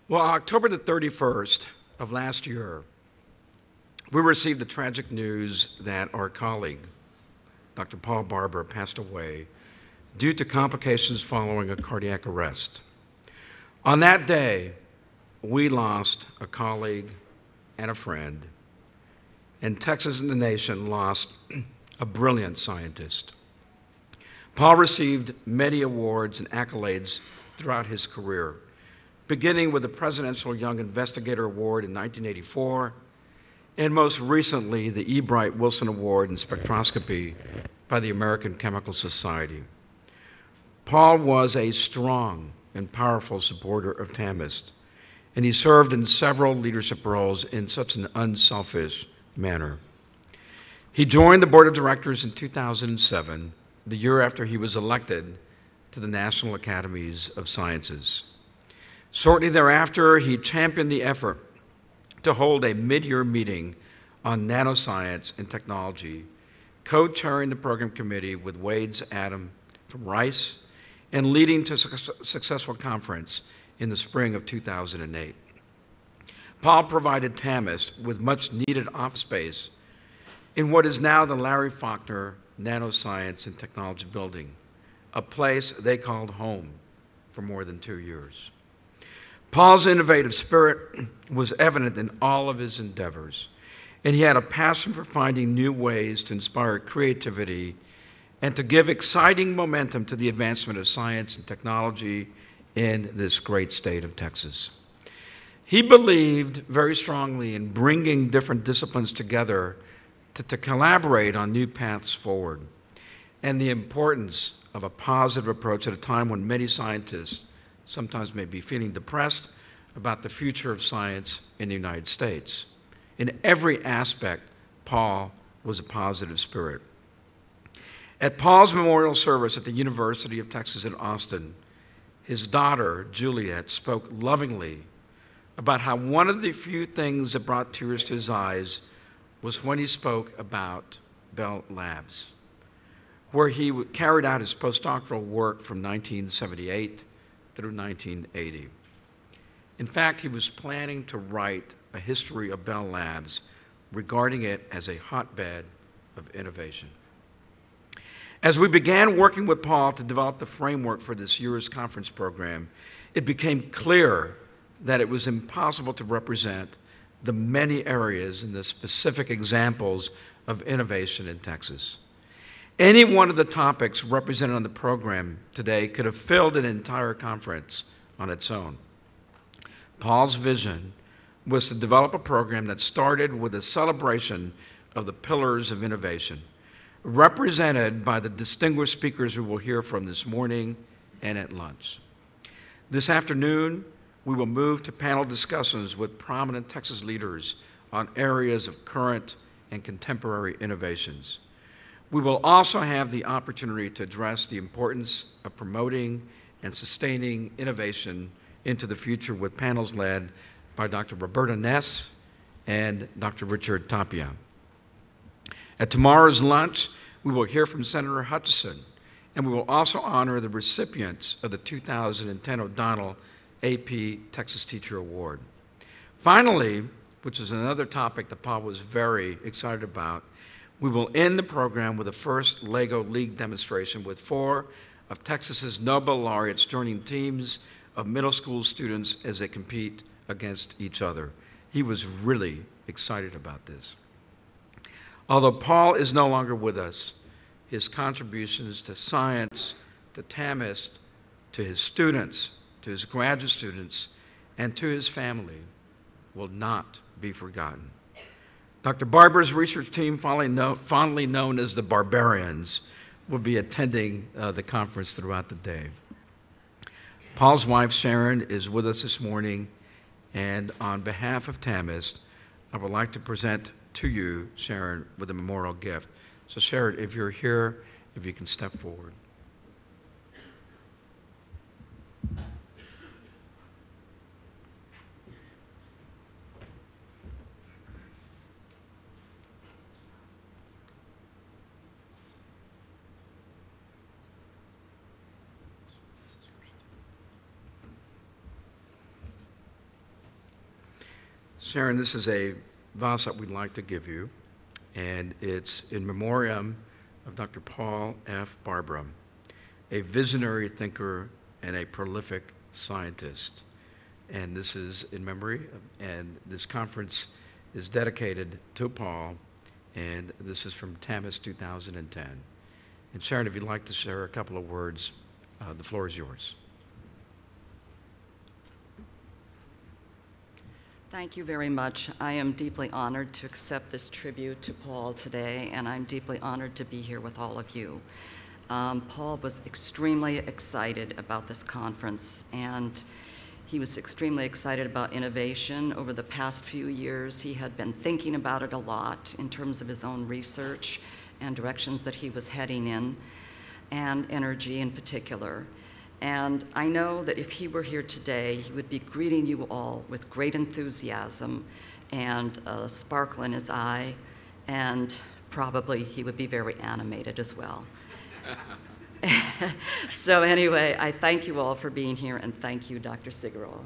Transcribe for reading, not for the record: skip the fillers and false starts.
Well, October the 31st of last year, we received the tragic news that our colleague, Dr. Paul Barber, passed away due to complications following a cardiac arrest. On that day, we lost a colleague and a friend, and Texas and the nation lost a brilliant scientist. Paul received many awards and accolades throughout his career, beginning with the Presidential Young Investigator Award in 1984, and most recently, the E. Bright Wilson Award in Spectroscopy by the American Chemical Society. Paul was a strong and powerful supporter of TAMEST, and he served in several leadership roles in such an unselfish manner. He joined the board of directors in 2007, the year after he was elected to the National Academies of Sciences. Shortly thereafter, he championed the effort to hold a mid-year meeting on nanoscience and technology, co-chairing the program committee with Wade's Adam from Rice, and leading to a successful conference in the spring of 2008. Paul provided TAMEST with much-needed office space in what is now the Larry Faulkner Nanoscience and Technology Building, a place they called home for more than 2 years. Paul's innovative spirit was evident in all of his endeavors, and he had a passion for finding new ways to inspire creativity and to give exciting momentum to the advancement of science and technology in this great state of Texas. He believed very strongly in bringing different disciplines together to collaborate on new paths forward, and the importance of a positive approach at a time when many scientists sometimes may be feeling depressed about the future of science in the United States. In every aspect, Paul was a positive spirit. At Paul's memorial service at the University of Texas at Austin, his daughter, Juliet, spoke lovingly about how one of the few things that brought tears to his eyes was when he spoke about Bell Labs, where he carried out his postdoctoral work from 1978 through 1980. In fact, he was planning to write a history of Bell Labs, regarding it as a hotbed of innovation. As we began working with Paul to develop the framework for this year's conference program, it became clear that it was impossible to represent the many areas and the specific examples of innovation in Texas. Any one of the topics represented on the program today could have filled an entire conference on its own. Paul's vision was to develop a program that started with a celebration of the pillars of innovation, represented by the distinguished speakers we will hear from this morning and at lunch. This afternoon, we will move to panel discussions with prominent Texas leaders on areas of current and contemporary innovations. We will also have the opportunity to address the importance of promoting and sustaining innovation into the future with panels led by Dr. Roberta Ness and Dr. Richard Tapia. At tomorrow's lunch, we will hear from Senator Hutchison, and we will also honor the recipients of the 2010 O'Donnell AP Texas Teacher Award. Finally, which is another topic that Paul was very excited about, we will end the program with the first LEGO League demonstration with 4 of Texas's Nobel laureates joining teams of middle school students as they compete against each other. He was really excited about this. Although Paul is no longer with us, his contributions to science, to TAMEST, to his students, to his graduate students, and to his family will not be forgotten. Dr. Barber's research team, fondly known as the Barbarians, will be attending the conference throughout the day. Paul's wife, Sharon, is with us this morning, and on behalf of TAMEST, I would like to present to you, Sharon, with a memorial gift. So Sharon, if you're here, if you can step forward. Sharon, this is a vase that we'd like to give you, and it's in memoriam of Dr. Paul F. Barber, a visionary thinker and a prolific scientist. And this is in memory, and this conference is dedicated to Paul, and this is from TAMEST 2010. And Sharon, if you'd like to share a couple of words, the floor is yours. Thank you very much. I am deeply honored to accept this tribute to Paul today, and I'm deeply honored to be here with all of you. Paul was extremely excited about this conference, and he was extremely excited about innovation. Over the past few years, he had been thinking about it a lot in terms of his own research and directions that he was heading in, and energy in particular. And I know that if he were here today, he would be greeting you all with great enthusiasm and a sparkle in his eye, and probably he would be very animated as well. So anyway, I thank you all for being here, and thank you, Dr. Sigerol.